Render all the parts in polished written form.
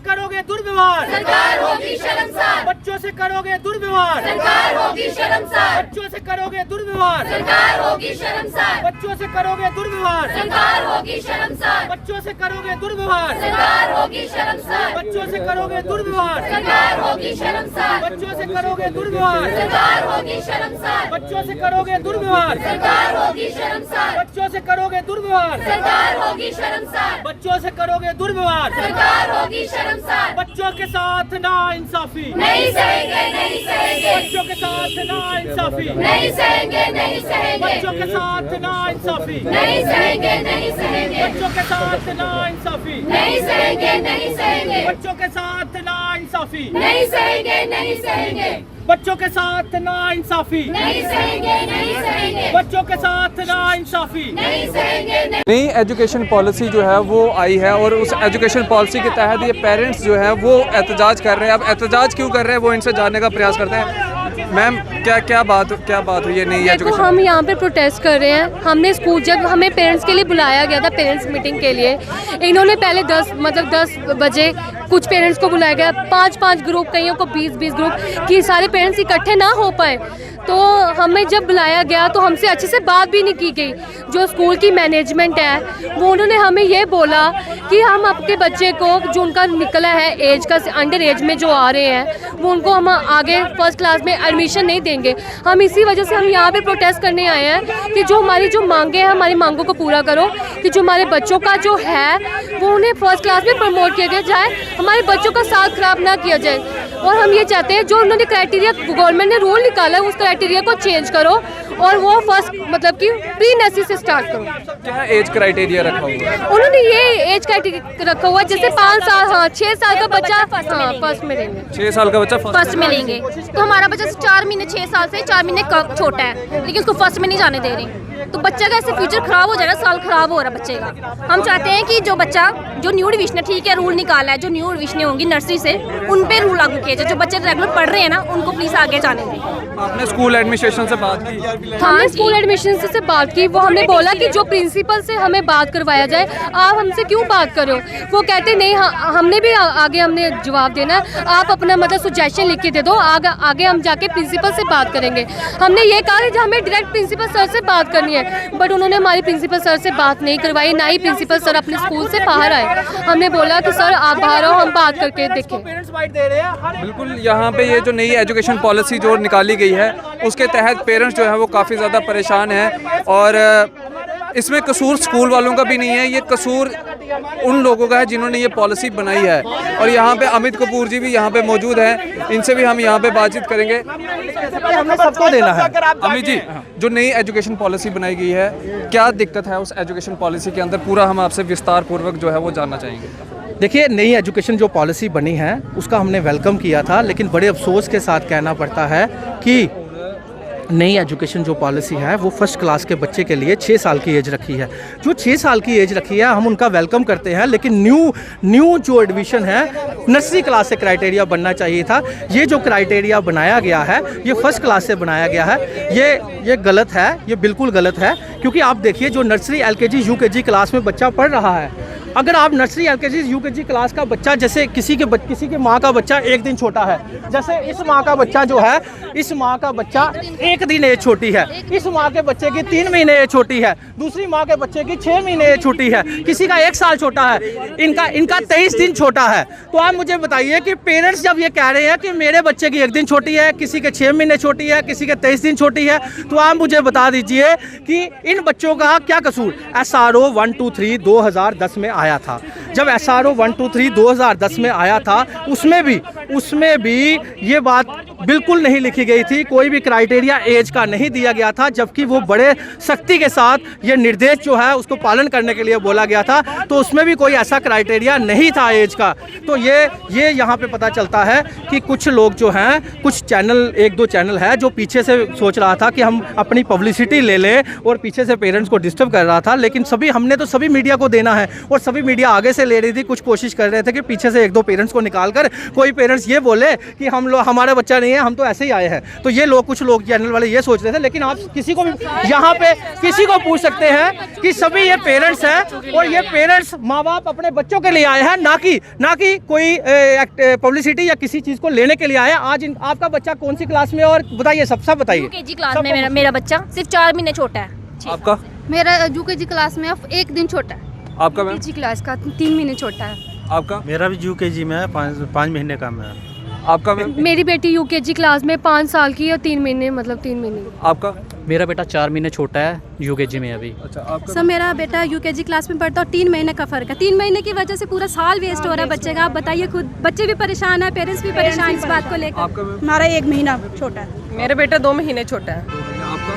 करोगे दुर्व्यवहार, सरकार होगी शर्मसार। बच्चों से करोगे दुर्व्यवहार, सरकार होगी शर्मसार। बच्चों से करोगे दुर्व्यवहार, सरकार होगी शर्मसार। बच्चों से करोगे दुर्व्यवहार, सरकार होगी शर्मसार। बच्चों से करोगे दुर्व्यवहार, सरकार होगी शर्मसार। बच्चों से करोगे दुर्व्यवहार, सरकार होगी शर्मसार। बच्चों से करोगे दुर्व्यवहार, सरकार होगी शर्मसार। बच्चों से करोगे दुर्व्यवहार, सरकार होगी शर्मसार। बच्चों से करोगे दुर्व्यवहार, सरकार होगी शर्मसार। बच्चों से करोगे दुर्व्यवहार, सरकार होगी शर्मसार। बच्चों के साथ ना इंसाफी, नहीं सहेंगे, नहीं सहेंगे, बच्चों के साथ ना इंसाफी, नहीं सहेंगे, नहीं सहेंगे, बच्चों के साथ ना इंसाफी, नहीं सहेंगे, नहीं सहेंगे, बच्चों के साथ ना इंसाफी, नहीं सहेंगे, नहीं सहेंगे, बच्चों के साथ ना इंसाफी, नहीं सहेंगे, नहीं सहेंगे, बच्चों के साथ ना इंसाफी, नहीं सहेंगे, नहीं सहेंगे, बच्चों के साथ ना इंसाफी। नहीं सहेंगे, नहीं। नई एजुकेशन पॉलिसी जो है वो आई है और उस एजुकेशन पॉलिसी के तहत ये पेरेंट्स जो है वो एहतजाज कर रहे हैं। अब एहतजाज क्यों कर रहे हैं वो इनसे जानने का प्रयास करते हैं। मैम क्या बात हुई है नई देखो, एजुकेशन? हम यहाँ पे प्रोटेस्ट कर रहे हैं। हमने स्कूल, जब हमें पेरेंट्स के लिए बुलाया गया था पेरेंट्स मीटिंग के लिए, इन्होंने पहले 10 बजे कुछ पेरेंट्स को बुलाया गया, 5 ग्रुप, कईयों को 20 ग्रुप, कि सारे पेरेंट्स इकट्ठे ना हो पाए। तो हमें जब बुलाया गया तो हमसे अच्छे से बात भी नहीं की गई। जो स्कूल की मैनेजमेंट है वो उन्होंने हमें ये बोला कि हम आपके बच्चे को जो उनका निकला है एज का, अंडर एज में जो आ रहे हैं, वो उनको हम आगे फर्स्ट क्लास में एडमिशन नहीं देंगे। हम इसी वजह से हम यहाँ पे प्रोटेस्ट करने आए हैं कि जो हमारी जो मांगे हैं, हमारी मांगों को पूरा करो, कि जो हमारे बच्चों का जो है वो उन्हें फर्स्ट क्लास में प्रमोट किया जाए, हमारे बच्चों का साथ खराब ना किया जाए। और हम ये चाहते हैं जो उन्होंने क्राइटेरिया, गवर्नमेंट ने रूल निकाला है, उस क्राइटेरिया को चेंज करो और वो फर्स्ट मतलब कि प्री नर्सरी से स्टार्ट करो। क्या एज क्राइटेरिया रखा हुआ है? उन्होंने ये एज क्राइटेरिया रखा हुआ है, जैसे 5 साल, हाँ 6 साल का बच्चा फर्स्ट में लेंगे, 6 साल का बच्चा फर्स्ट में लेंगे। तो हमारा बच्चा 4 महीने 6 साल से 4 महीने छोटा है, लेकिन उसको फर्स्ट में नहीं जाने दे रही। तो बच्चे का ऐसे फ्यूचर खराब हो जाएगा, साल खराब हो रहा है बच्चे का। हम चाहते हैं कि जो बच्चा, जो न्यू एडमिशन, ठीक है रूल निकाला है, जो न्यू एडमिशन होंगी नर्सरी से, उन पे रूल लागू किया जाए। जो बच्चे रेगुलर पढ़ रहे हैं ना, उनको प्लीज आगे जाने दें। आपने स्कूल एडमिनिस्ट्रेशन से बात की? हमने स्कूल एडमिशन से बात की। वो हमने बोला कि जो प्रिंसिपल से हमें बात करवाया जाए, आप हमसे क्यों बात कर रहे हो? वो कहते नहीं, हमने भी आगे हमने जवाब देना है, आप अपना मतलब सजेशन लिख के दे दो, आगे हम जाके प्रिंसिपल से बात करेंगे। हमने ये कहा कि हमें डायरेक्ट प्रिंसिपल सर से बात करनी है, बट उन्होंने हमारी प्रिंसिपल सर से बात नहीं करवाई, ना ही प्रिंसिपल सर अपने स्कूल से बाहर आए। हमने बोला कि सर आप बाहर आओ, हम बात करके देखें। बिल्कुल, यहाँ पे ये जो नई एजुकेशन पॉलिसी जो निकाली गई है उसके तहत पेरेंट्स जो है वो काफ़ी ज़्यादा परेशान हैं और इसमें कसूर स्कूल वालों का भी नहीं है, ये कसूर उन लोगों का है जिन्होंने ये पॉलिसी बनाई है। और यहाँ पे अमित कपूर जी भी यहाँ पे मौजूद हैं, इनसे भी हम यहाँ पे बातचीत करेंगे। हमें सबको देना है। अमित जी, जो नई एजुकेशन पॉलिसी बनाई गई है, क्या दिक्कत है उस एजुकेशन पॉलिसी के अंदर? पूरा हम आपसे विस्तार पूर्वक जो है वो जानना चाहेंगे। देखिए, नई एजुकेशन जो पॉलिसी बनी है उसका हमने वेलकम किया था, लेकिन बड़े अफसोस के साथ कहना पड़ता है कि नई एजुकेशन जो पॉलिसी है वो फर्स्ट क्लास के बच्चे के लिए 6 साल की एज रखी है। जो 6 साल की एज रखी है हम उनका वेलकम करते हैं, लेकिन न्यू जो एडमिशन है नर्सरी क्लास से क्राइटेरिया बनना चाहिए था। ये जो क्राइटेरिया बनाया गया है ये फर्स्ट क्लास से बनाया गया है, ये गलत है, ये बिल्कुल गलत है। क्योंकि आप देखिए, जो नर्सरी LKG UKG क्लास में बच्चा पढ़ रहा है, अगर आप नर्सरी LKG UKG क्लास का बच्चा, जैसे किसी के माँ का बच्चा 1 दिन छोटा है, जैसे इस माँ का बच्चा जो है, इस माँ का बच्चा 1 दिन एज छोटी है, इस माँ के बच्चे की 3 महीने एज छोटी है, दूसरी माँ के बच्चे की 6 महीने एज छोटी है, किसी का 1 साल छोटा है, इनका 23 दिन छोटा है। तो आप मुझे बताइए कि पेरेंट्स जब ये कह रहे हैं कि मेरे बच्चे की 1 दिन छोटी है, किसी के 6 महीने छोटी है, किसी के 23 दिन छोटी है, तो आप मुझे बता दीजिए कि इन बच्चों का क्या कसूर? SRO 123 2010 में आया था। जब SRO 123 2010 में आया था, उसमें भी ये बात बिल्कुल नहीं लिखी गई थी, कोई भी क्राइटेरिया एज का नहीं दिया गया था, जबकि वो बड़े सख्ती के साथ ये निर्देश जो है उसको पालन करने के लिए बोला गया था। तो उसमें भी कोई ऐसा क्राइटेरिया नहीं था एज का। तो ये यहाँ पे पता चलता है कि कुछ लोग जो हैं, कुछ चैनल, 1-2 चैनल है जो पीछे से सोच रहा था कि हम अपनी पब्लिसिटी ले लें और पीछे से पेरेंट्स को डिस्टर्ब कर रहा था। लेकिन हमने तो सभी मीडिया को देना है और सभी मीडिया आगे से ले रही थी। कुछ कोशिश कर रहे थे कि पीछे से 1-2 पेरेंट्स को निकाल कर कोई पेरेंट्स ये बोले कि हमारा बच्चा नहीं है, हम तो ऐसे ही आए हैं। तो ये लोग, कुछ लोग चैनल वाले ये सोच रहे थे, लेकिन आप किसी को भी यहाँ पे किसी को पूछ सकते हैं कि सभी ये पेरेंट्स हैं और ये पेरेंट्स माँ बाप अपने बच्चों के लिए आए हैं, ना कि कोई पब्लिसिटी या किसी चीज़ को लेने के लिए आए हैं। आज आपका बच्चा कौन सी क्लास में, और बताइए सब बताइए। यूकेजी क्लास में मेरा बच्चा सिर्फ 4 महीने छोटा है। आपका? मेरा यूकेजी क्लास में 1 दिन छोटा है। आपका मैम? यूकेजी क्लास का 3 महीने छोटा है। आपका? मेरा भी यूकेजी में है, 5 महीने का मैं। आपका मैम? मेरी बेटी यूकेजी क्लास में 5 साल की है, 3 महीने मतलब 3 महीने। आपका? मेरा बेटा 4 महीने छोटा है, यूकेजी में अभी। अच्छा, आपका? सर मेरा बेटा यूकेजी क्लास में पढ़ता है और 3 महीने का फ़र्क है। 3 महीने की वजह से पूरा साल वेस्ट हो रहा है बच्चे का। आप बताइए खुद, बच्चे भी परेशान है, पेरेंट्स भी परेशान इस बात को लेकर। आपका मैम? हमारा 1 महीना छोटा है। मेरा बेटा 2 महीने छोटा है।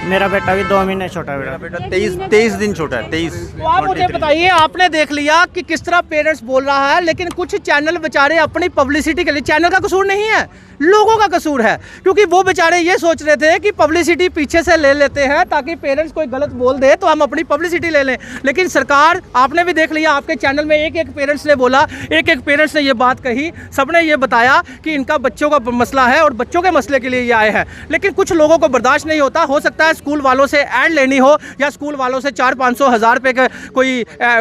मेरा बेटा भी 2 महीने छोटा है। मेरा बेटा 23 दिन छोटा है। 23। तो आप मुझे बताइए, आपने देख लिया कि किस तरह पेरेंट्स बोल रहा है, लेकिन कुछ चैनल बेचारे अपनी पब्लिसिटी के लिए, चैनल का कसूर नहीं है, लोगों का कसूर है, क्योंकि वो बेचारे ये सोच रहे थे कि पब्लिसिटी पीछे से ले लेते हैं ताकि पेरेंट्स कोई गलत बोल दे तो हम अपनी पब्लिसिटी ले लें। लेकिन सरकार, आपने भी देख लिया, आपके चैनल में एक पेरेंट्स ने बोला, एक पेरेंट्स ने ये बात कही, सबने ये बताया कि इनका बच्चों का मसला है और बच्चों के मसले के लिए ये आए हैं। लेकिन कुछ लोगों को बर्दाश्त नहीं होता। हो सकता है स्कूल वालों से ऐड लेनी हो या स्कूल वालों से 400-500 हज़ार रुपये का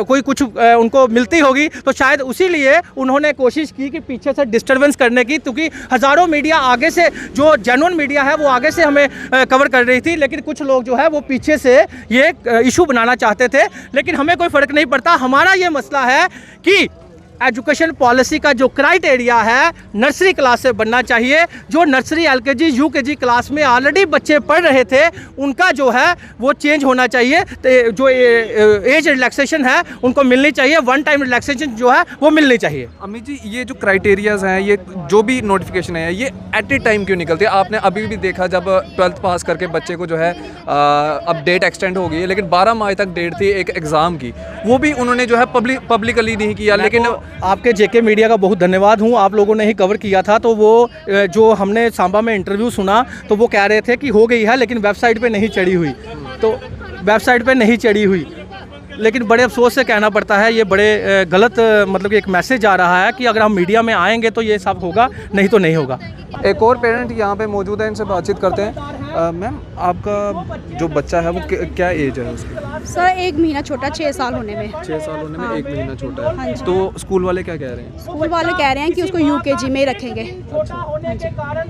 कोई कुछ उनको मिलती होगी, तो शायद उसी लिए उन्होंने कोशिश की कि पीछे से डिस्टर्बेंस करने की, क्योंकि हज़ारों मीडिया आगे से, जो जेन्युइन मीडिया है वो आगे से हमें कवर कर रही थी, लेकिन कुछ लोग जो है वो पीछे से ये इशू बनाना चाहते थे। लेकिन हमें कोई फ़र्क नहीं पड़ता। हमारा ये मसला है कि एजुकेशन पॉलिसी का जो क्राइटेरिया है नर्सरी क्लास से बनना चाहिए। जो नर्सरी, एलकेजी, यूकेजी क्लास में ऑलरेडी बच्चे पढ़ रहे थे उनका जो है वो चेंज होना चाहिए। तो जो एज रिलैक्सेशन है उनको मिलनी चाहिए, 1 टाइम रिलैक्सेशन जो है वो मिलनी चाहिए। अमित जी, ये जो क्राइटेरियाज हैं, ये जो भी नोटिफिकेशन है, ये एट ए टाइम क्यों निकलती है? आपने अभी भी देखा, जब 12th पास करके बच्चे को जो है अब डेट एक्सटेंड हो गई है, लेकिन 12 मई तक डेट थी एक एग्ज़ाम की, वो भी उन्होंने जो है पब्लिकली नहीं किया। लेकिन आपके जेके मीडिया का बहुत धन्यवाद हूँ, आप लोगों ने ही कवर किया था। तो वो जो हमने सांबा में इंटरव्यू सुना तो वो कह रहे थे कि हो गई है, लेकिन वेबसाइट पे नहीं चढ़ी हुई, तो वेबसाइट पे नहीं चढ़ी हुई। लेकिन बड़े अफसोस से कहना पड़ता है, ये बड़े गलत मतलब कि एक मैसेज आ रहा है कि अगर हम मीडिया में आएंगे तो ये सब होगा, नहीं तो नहीं होगा। एक और पेरेंट यहाँ पे मौजूद है, इनसे बातचीत करते हैं। मैम, आपका जो बच्चा है वो क्या एज है उसकी? सर 1 महीना छोटा, 6 साल होने में। 6 साल होने में 1 महीना छोटा है। हाँ जी। तो स्कूल वाले क्या कह रहे हैं? स्कूल वाले कह रहे हैं कि उसको यूकेजी में ही रखेंगे।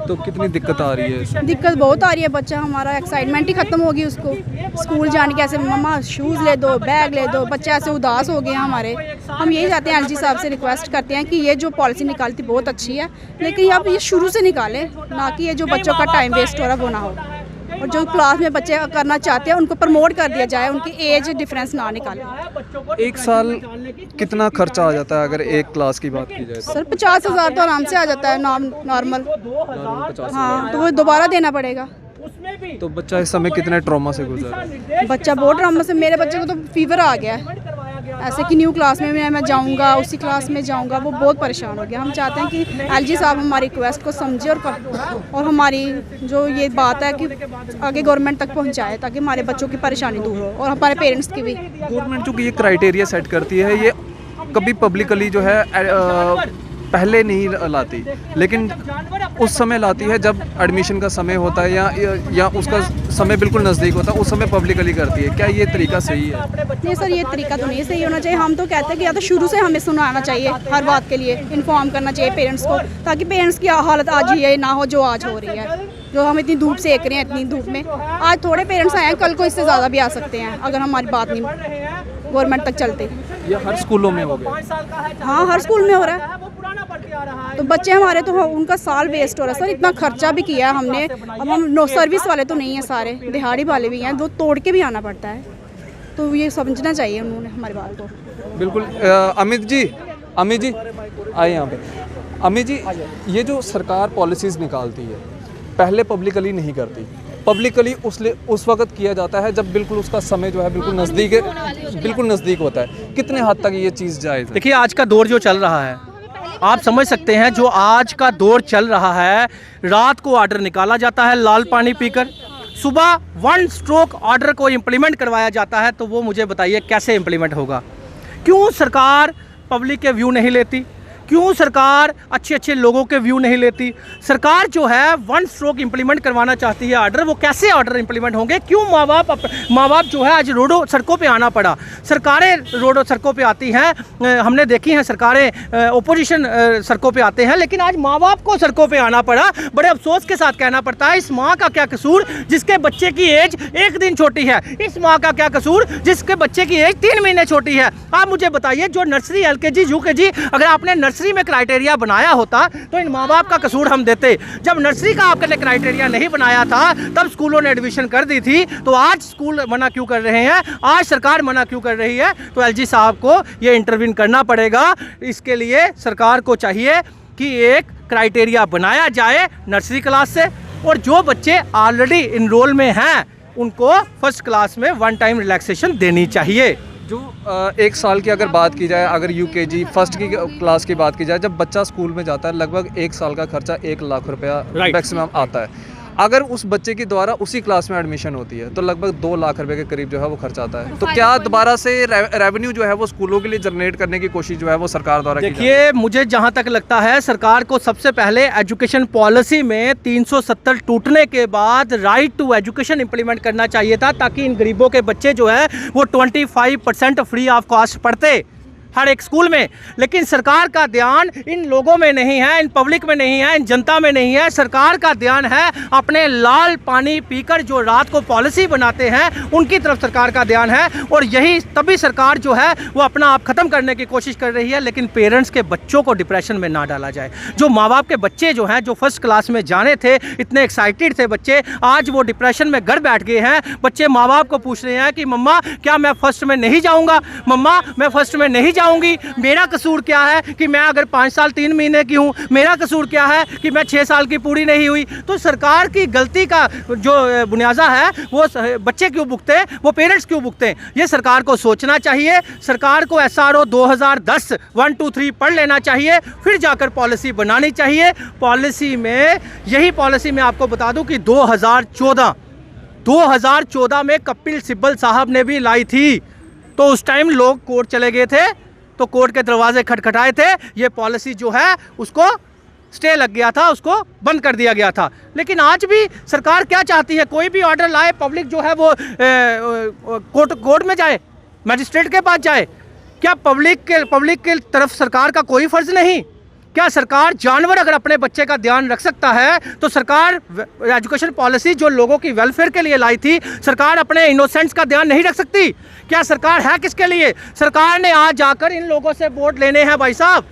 तो कितनी दिक्कत आ रही है इसमें? दिक्कत बहुत आ रही है। बच्चा हमारा एक्साइटमेंट ही खत्म होगी उसको स्कूल जाने की। ऐसे मम्मा शूज़ ले दो, बैग ले दो, बच्चे ऐसे उदास हो गए हैं हमारे। हम यही चाहते हैं, एलजी साहब से रिक्वेस्ट करते हैं कि ये जो पॉलिसी निकालती बहुत अच्छी है, लेकिन अब ये शुरू से निकालें, ना कि ये जो बच्चों का टाइम वेस्ट हो रहा है वो ना हो। और जो क्लास में बच्चे करना चाहते हैं उनको प्रमोट कर दिया जाए, उनकी एज डिफरेंस ना निकालें। 1 साल कितना खर्चा आ जाता है अगर एक क्लास की बात की जाए? सर 50,000 तो आराम से आ जाता है नॉर्मल। 50,000। हाँ, तो वो दोबारा देना पड़ेगा। तो बच्चा इस समय कितने ट्रॉमा से गुजर रहा है? बच्चा बहुत ड्रामा से, मेरे बच्चे को तो फीवर आ गया है। ऐसे कि न्यू क्लास में मैं जाऊंगा, उसी क्लास में जाऊंगा, वो बहुत परेशान हो गया। हम चाहते हैं कि एलजी साहब हमारी रिक्वेस्ट को समझे और हमारी जो ये बात है कि आगे गवर्नमेंट तक पहुंचाए, ताकि हमारे बच्चों की परेशानी दूर हो और हमारे पेरेंट्स की भी। गवर्नमेंट जो ये क्राइटेरिया सेट करती है, ये कभी पब्लिकली जो है पहले नहीं लाती, लेकिन उस समय लाती है जब एडमिशन का समय होता है या उसका समय बिल्कुल नज़दीक होता है, उस समय पब्लिकली करती है। क्या ये तरीका सही है? नहीं सर, ये तरीका तो नहीं सही होना चाहिए। हम तो कहते हैं कि या तो शुरू से हमें सुनाना चाहिए, हर बात के लिए इन्फॉर्म करना चाहिए पेरेंट्स को, ताकि पेरेंट्स की हालत आज ये ना हो जो आज हो रही है। जो हम इतनी धूप सेक रहे हैं, इतनी धूप में आज थोड़े पेरेंट्स आए हैं, कल को इससे ज़्यादा भी आ सकते हैं अगर हमारी बात नहीं गवर्नमेंट तक चलते। ये हर स्कूलों में हो गया? हाँ, हर स्कूल में हो रहा है। तो बच्चे हमारे तो उनका साल वेस्ट हो रहा है सर। इतना खर्चा भी किया है हमने। अब हम सर्विस वाले तो नहीं हैं, सारे दिहाड़ी वाले भी हैं, वो तोड़ के भी आना पड़ता है। तो ये समझना चाहिए उन्होंने हमारी बात को। बिल्कुल। अमित जी आए यहाँ पे। अमित जी, ये जो सरकार पॉलिसीज़ निकालती है, पहले पब्लिकली नहीं करती, पब्लिकली उस वक्त किया जाता है जब बिल्कुल उसका समय जो है बिल्कुल नज़दीक होता है। कितने हद तक ये चीज़ जायज़ है? देखिए, आज का दौर जो चल रहा है, आप समझ सकते हैं, जो आज का दौर चल रहा है, रात को ऑर्डर निकाला जाता है लाल पानी पीकर, सुबह 1 स्ट्रोक ऑर्डर को इम्प्लीमेंट करवाया जाता है। तो वो मुझे बताइए कैसे इम्प्लीमेंट होगा? क्यों सरकार पब्लिक के व्यू नहीं लेती? क्यों सरकार अच्छे अच्छे लोगों के व्यू नहीं लेती? सरकार जो है वन स्ट्रोक इंप्लीमेंट करवाना चाहती है ऑर्डर, वो कैसे ऑर्डर इंप्लीमेंट होंगे? क्यों माँ बाप जो है आज रोडों सड़कों पे आना पड़ा? सरकारें रोडों सड़कों पे आती हैं, हमने देखी हैं सरकारें, ओपोजिशन सड़कों पे आते हैं, लेकिन आज माँ बाप को सड़कों पे आना पड़ा। बड़े अफसोस के साथ कहना पड़ता है, इस माँ का क्या कसूर जिसके बच्चे की एज 1 दिन छोटी है? इस माँ का क्या कसूर जिसके बच्चे की एज 3 महीने छोटी है? आप मुझे बताइए, जो नर्सरी LKG UKG अगर आपने नर्सरी में क्राइटेरिया बनाया होता तो इन माँ बाप का कसूर हम देते। जब नर्सरी का आपने क्राइटेरिया नहीं बनाया था तब स्कूलों ने एडमिशन कर दी थी, तो आज स्कूल मना क्यों कर रहे हैं? आज सरकार मना क्यों कर रही है? तो LG साहब को ये इंटरवीन करना पड़ेगा। इसके लिए सरकार को चाहिए कि एक क्राइटेरिया बनाया जाए नर्सरी क्लास से, और जो बच्चे ऑलरेडी इनरोल में हैं उनको फर्स्ट क्लास में 1 टाइम रिलैक्सेशन देनी चाहिए। जो 1 साल की अगर बात की जाए, अगर UKG फर्स्ट की क्लास की बात की जाए, जब बच्चा स्कूल में जाता है लगभग 1 साल का खर्चा 1 लाख रुपया मैक्सिमम आता है। अगर उस बच्चे की द्वारा उसी क्लास में एडमिशन होती है तो लगभग 2 लाख रुपए के करीब जो है वो खर्च आता है। तो क्या दोबारा से रेवेन्यू जो है वो स्कूलों के लिए जनरेट करने की कोशिश जो है वो सरकार द्वारा की? देखिए, मुझे जहां तक लगता है सरकार को सबसे पहले एजुकेशन पॉलिसी में 370 टूटने के बाद राइट टू एजुकेशन इंप्लीमेंट करना चाहिए था, ताकि इन गरीबों के बच्चे जो है वो 25% फ्री ऑफ कॉस्ट पढ़ते हर एक स्कूल में। लेकिन सरकार का ध्यान इन लोगों में नहीं है, इन पब्लिक में नहीं है, इन जनता में नहीं है। सरकार का ध्यान है अपने लाल पानी पीकर जो रात को पॉलिसी बनाते हैं उनकी तरफ सरकार का ध्यान है, और यही तभी सरकार जो है वो अपना आप ख़त्म करने की कोशिश कर रही है। लेकिन पेरेंट्स के बच्चों को डिप्रेशन में ना डाला जाए। जो माँ बाप के बच्चे जो हैं, जो फर्स्ट क्लास में जाने थे, इतने एक्साइटेड थे बच्चे, आज वो डिप्रेशन में घर बैठ गए हैं। बच्चे माँ बाप को पूछ रहे हैं कि मम्मा क्या मैं फर्स्ट में नहीं जाऊँगा? मम्मा मैं फर्स्ट में नहीं जाऊंगी, मेरा कसूर क्या है कि मैं अगर 5 साल 3 महीने की हूं? मेरा कसूर क्या है कि मैं 6 साल की पूरी नहीं हुई? तो सरकार की गलती का जो बुनियादा है वो बच्चे क्यों भुगते, वो पेरेंट्स क्यों भुगते? ये सरकार को सोचना चाहिए। सरकार को SRO 2010 1 2 3 पढ़ लेना चाहिए, फिर जाकर पॉलिसी बनानी चाहिए। पॉलिसी में यही पॉलिसी मैं आपको बता दूं कि 2014 में कपिल सिब्बल साहब ने भी लाई थी। तो उस टाइम लोग कोर्ट चले गए थे, तो कोर्ट के दरवाजे खटखटाए थे, ये पॉलिसी जो है उसको स्टे लग गया था, उसको बंद कर दिया गया था। लेकिन आज भी सरकार क्या चाहती है? कोई भी ऑर्डर लाए, पब्लिक जो है वो कोर्ट में जाए, मजिस्ट्रेट के पास जाए। क्या पब्लिक के तरफ सरकार का कोई फ़र्ज़ नहीं? क्या सरकार जानवर अगर अपने बच्चे का ध्यान रख सकता है तो सरकार एजुकेशन पॉलिसी जो लोगों की वेलफेयर के लिए लाई थी, सरकार अपने इनोसेंट्स का ध्यान नहीं रख सकती? क्या सरकार है किसके लिए? सरकार ने आज जाकर इन लोगों से वोट लेने हैं भाई साहब।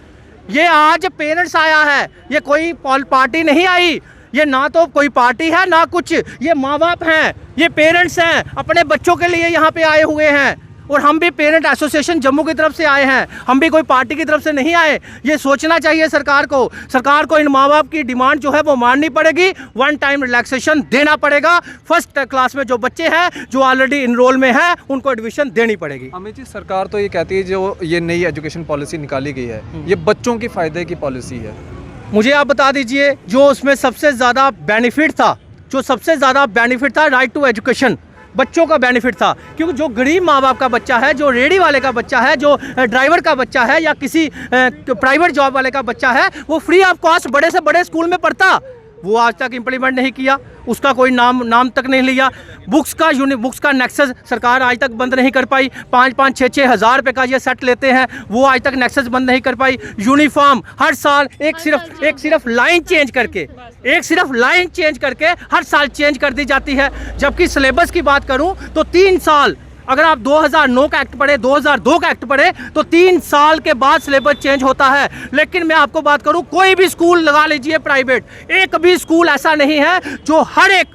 ये आज पेरेंट्स आया है, ये कोई पार्टी नहीं आई, ये ना तो कोई पार्टी है ना कुछ, ये माँ बाप हैं, ये पेरेंट्स हैं, अपने बच्चों के लिए यहाँ पे आए हुए हैं। और हम भी पेरेंट एसोसिएशन जम्मू की तरफ से आए हैं, हम भी कोई पार्टी की तरफ से नहीं आए। ये सोचना चाहिए सरकार को इन माँ बाप की डिमांड जो है वो माननी पड़ेगी। 1 टाइम रिलैक्सेशन देना पड़ेगा। फर्स्ट क्लास में जो बच्चे हैं जो ऑलरेडी इनरोल में है उनको एडमिशन देनी पड़ेगी। अमित जी, सरकार तो ये कहती है जो ये नई एजुकेशन पॉलिसी निकाली गई है ये बच्चों के फ़ायदे की पॉलिसी है। मुझे आप बता दीजिए, जो उसमें सबसे ज़्यादा बेनिफिट था, राइट टू एजुकेशन बच्चों का बेनिफिट था। क्योंकि जो गरीब माँ बाप का बच्चा है, जो रेडी वाले का बच्चा है, जो ड्राइवर का बच्चा है या किसी प्राइवेट जॉब वाले का बच्चा है, वो फ्री ऑफ कॉस्ट बड़े से बड़े स्कूल में पढ़ता। वो आज तक इम्प्लीमेंट नहीं किया, उसका कोई नाम तक नहीं लिया। बुक्स का नेक्सस सरकार आज तक बंद नहीं कर पाई। 5-5, 6-6 हज़ार रुपये का ये सेट लेते हैं, वो आज तक नेक्सस बंद नहीं कर पाई। यूनिफॉर्म हर साल एक सिर्फ लाइन चेंज करके हर साल चेंज कर दी जाती है। जबकि सिलेबस की बात करूं तो 3 साल, अगर आप 2009 का एक्ट पढ़े, 2002 का एक्ट पढ़े तो 3 साल के बाद सिलेबस चेंज होता है। लेकिन मैं आपको बात करूं, कोई भी स्कूल लगा लीजिए प्राइवेट, एक भी स्कूल ऐसा नहीं है जो हर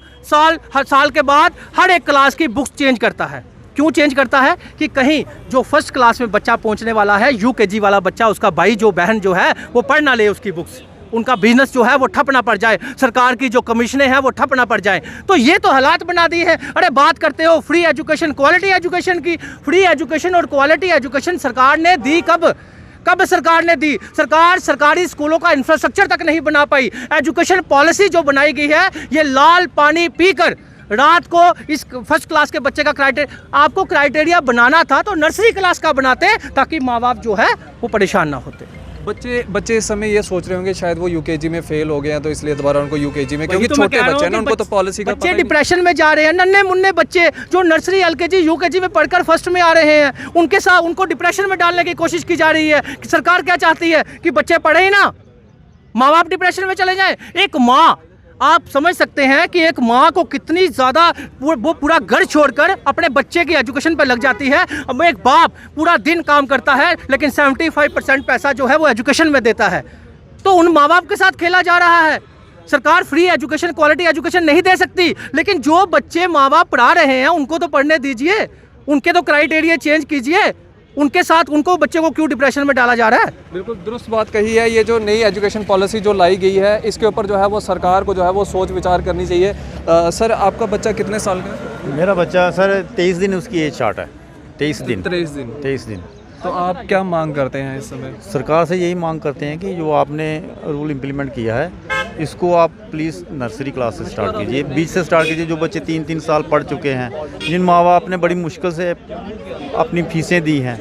साल के बाद हर एक क्लास की बुक्स चेंज करता है। क्यों चेंज करता है? कि कहीं जो फर्स्ट क्लास में बच्चा पहुंचने वाला है, UKG वाला बच्चा, उसका भाई जो बहन जो है वो पढ़ ना ले उसकी बुक्स, उनका बिजनेस जो है वो ठप ना पड़ जाए, सरकार की जो कमीशनें हैं वो ठप ना पड़ जाए। तो ये तो हालात बना दी है। अरे बात करते हो फ्री एजुकेशन, क्वालिटी एजुकेशन की। फ्री एजुकेशन और क्वालिटी एजुकेशन सरकार ने दी कब सरकार ने दी? सरकार सरकारी स्कूलों का इंफ्रास्ट्रक्चर तक नहीं बना पाई। एजुकेशन पॉलिसी जो बनाई गई है ये लाल पानी पीकर रात को इस फर्स्ट क्लास के बच्चे का आपको क्राइटेरिया बनाना था तो नर्सरी क्लास का बनाते, ताकि माँ बाप जो है वो परेशान ना होते। बच्चे इस समय ये सोच रहे होंगे शायद वो यूकेजी में फेल हो गए हैं तो इसलिए दोबारा उनको यूकेजी में, क्योंकि छोटे बच्चे हैं ना, उनको तो पॉलिसी का बच्चे डिप्रेशन में जा रहे हैं। नन्हे मुन्ने बच्चे जो नर्सरी एलकेजी यूकेजी में पढ़कर फर्स्ट में आ रहे हैं, उनके साथ उनको डिप्रेशन में डालने की कोशिश की जा रही है। कि सरकार क्या चाहती है कि बच्चे पढ़े ही ना, माँ बाप डिप्रेशन में चले जाएं। एक माँ, आप समझ सकते हैं कि एक माँ को कितनी ज़्यादा वो पूरा घर छोड़कर अपने बच्चे की एजुकेशन पर लग जाती है। अब एक बाप पूरा दिन काम करता है लेकिन 75% पैसा जो है वो एजुकेशन में देता है, तो उन माँ बाप के साथ खेला जा रहा है। सरकार फ्री एजुकेशन, क्वालिटी एजुकेशन नहीं दे सकती, लेकिन जो बच्चे माँ बाप पढ़ा रहे हैं उनको तो पढ़ने दीजिए, उनके तो क्राइटेरिया चेंज कीजिए। उनके साथ उनको बच्चे को क्यों डिप्रेशन में डाला जा रहा है? बिल्कुल दुरुस्त बात कही है। ये जो नई एजुकेशन पॉलिसी जो लाई गई है इसके ऊपर जो है वो सरकार को जो है वो सोच विचार करनी चाहिए। सर, आपका बच्चा कितने साल का है? मेरा बच्चा सर 23 दिन उसकी एज स्टार्ट है। 23 दिन। 23 दिन। तो आप क्या मांग करते हैं इस समय? सरकार से यही मांग करते हैं कि जो आपने रूल इम्प्लीमेंट किया है इसको आप प्लीज़ नर्सरी क्लास से स्टार्ट कीजिए, बीच से स्टार्ट कीजिए। जो बच्चे 3-3 साल पढ़ चुके हैं, जिन माँ बाप ने बड़ी मुश्किल से अपनी फीसें दी हैं,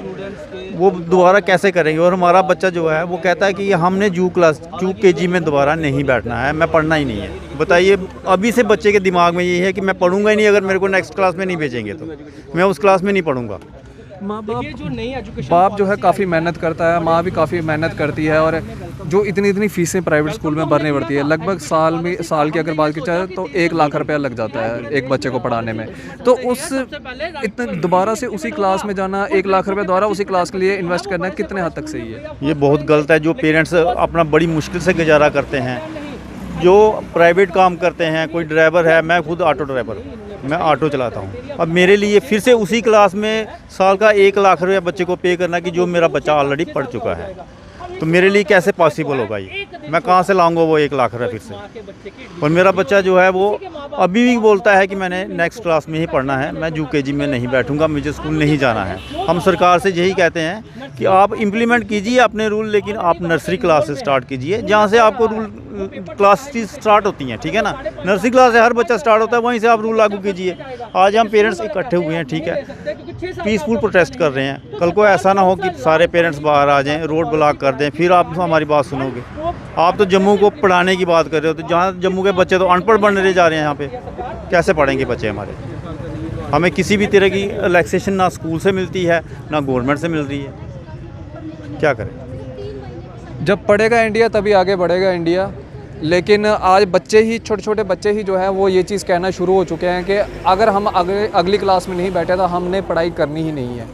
वो दोबारा कैसे करेंगे? और हमारा बच्चा जो है वो कहता है कि हमने जू केजी में दोबारा नहीं बैठना है, मैं पढ़ना ही नहीं है। बताइए, अभी से बच्चे के दिमाग में ये है कि मैं पढ़ूंगा ही नहीं, अगर मेरे को नेक्स्ट क्लास में नहीं भेजेंगे तो मैं उस क्लास में नहीं पढ़ूंगा। माँ बाप जो है काफ़ी मेहनत करता है, माँ भी काफ़ी मेहनत करती है, और जो इतनी फीसें प्राइवेट स्कूल में भरनी पड़ती है, लगभग साल की अगर बात की जाए तो 1 लाख रुपया लग जाता है एक बच्चे को पढ़ाने में। तो इतने दोबारा से उसी क्लास में जाना, 1 लाख रुपया दोबारा उसी क्लास के लिए इन्वेस्ट करना कितने हद तक सही है? ये बहुत गलत है। जो पेरेंट्स अपना बड़ी मुश्किल से गुजारा करते हैं, जो प्राइवेट काम करते हैं, कोई ड्राइवर है, मैं खुद ऑटो ड्राइवर हूँ, मैं ऑटो चलाता हूँ। अब मेरे लिए फिर से उसी क्लास में साल का 1 लाख रुपया बच्चे को पे करना कि जो मेरा बच्चा ऑलरेडी पढ़ चुका है, तो मेरे लिए कैसे पॉसिबल होगा? ये मैं कहाँ से लाऊंगा वो 1 लाख रुपया फिर से? और मेरा बच्चा जो है वो अभी भी बोलता है कि मैंने नेक्स्ट क्लास में ही पढ़ना है, मैं यूकेजी में नहीं बैठूंगा, मुझे स्कूल नहीं जाना है। हम सरकार से यही कहते हैं कि आप इम्प्लीमेंट कीजिए अपने रूल, लेकिन आप नर्सरी क्लास से स्टार्ट कीजिए, जहाँ से आपको रूल क्लास स्टार्ट होती हैं, ठीक है ना? नर्सरी क्लास से हर बच्चा स्टार्ट होता है, वहीं से आप रूल लागू कीजिए। आज हम पेरेंट्स इकट्ठे हुए हैं, ठीक है, पीसफुल प्रोटेस्ट कर रहे हैं। कल को ऐसा ना हो कि सारे पेरेंट्स बाहर आ जाएं, रोड ब्लॉक कर दें, फिर आप हमारी बात सुनोगे। आप तो जम्मू को पढ़ाने की बात कर रहे हो, तो जहाँ जम्मू के बच्चे तो अनपढ़ बनने जा रहे हैं, यहाँ पे कैसे पढ़ेंगे बच्चे हमारे? हमें किसी भी तरह की रिलैक्सेशन ना स्कूल से मिलती है ना गवर्नमेंट से मिल रही है, क्या करें? जब पढ़ेगा इंडिया तभी आगे बढ़ेगा इंडिया। लेकिन आज बच्चे ही, छोटे छोटे बच्चे ही जो है वो ये चीज़ कहना शुरू हो चुके हैं कि अगर हम अगली क्लास में नहीं बैठे तो हमने पढ़ाई करनी ही नहीं है।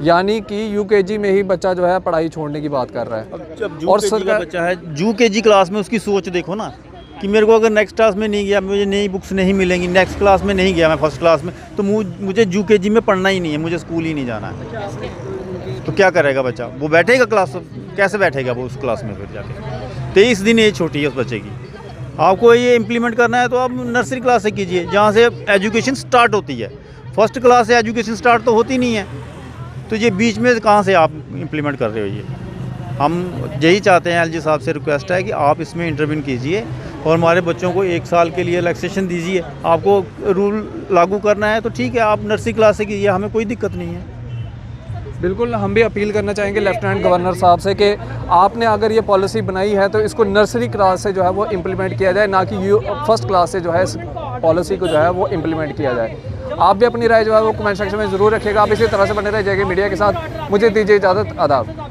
यानी कि यूकेजी में ही बच्चा जो है पढ़ाई छोड़ने की बात कर रहा है। और सरकार बच्चा है यूकेजी क्लास में, उसकी सोच देखो ना कि मेरे को अगर नेक्स्ट क्लास में नहीं गया, मुझे नई बुक्स नहीं मिलेंगी, नेक्स्ट क्लास में नहीं गया मैं फर्स्ट क्लास में, तो मुझे यूकेजी में पढ़ना ही नहीं है, मुझे स्कूल ही नहीं जाना है। तो क्या करेगा बच्चा? वो बैठेगा क्लास, कैसे बैठेगा वो उस क्लास में? फिर जाके 23 दिन एज छोटी है उस बच्चे की। आपको ये इम्प्लीमेंट करना है तो आप नर्सरी क्लास से कीजिए, जहाँ से एजुकेशन स्टार्ट होती है। फर्स्ट क्लास से एजुकेशन स्टार्ट तो होती नहीं है, तो ये बीच में कहाँ से आप इम्प्लीमेंट कर रहे हो? ये हम यही चाहते हैं, एलजी साहब से रिक्वेस्ट है कि आप इसमें इंटरवीन कीजिए और हमारे बच्चों को 1 साल के लिए रिलैक्सेशन दीजिए। आपको रूल लागू करना है तो ठीक है, आप नर्सरी क्लास से कीजिए, हमें कोई दिक्कत नहीं है। बिल्कुल, हम भी अपील करना चाहेंगे लेफ्टिनेंट गवर्नर साहब से कि आपने अगर ये पॉलिसी बनाई है तो इसको नर्सरी क्लास से जो है वो इम्प्लीमेंट किया जाए, ना कि फर्स्ट क्लास से जो है इस पॉलिसी को जो है वो इम्प्लीमेंट किया जाए। आप भी अपनी राय जो है वो कमेंट सेक्शन में ज़रूर रखिएगा। आप इसी तरह से बने रहिएगा मीडिया के साथ। मुझे दीजिए इजाज़त, आदाब।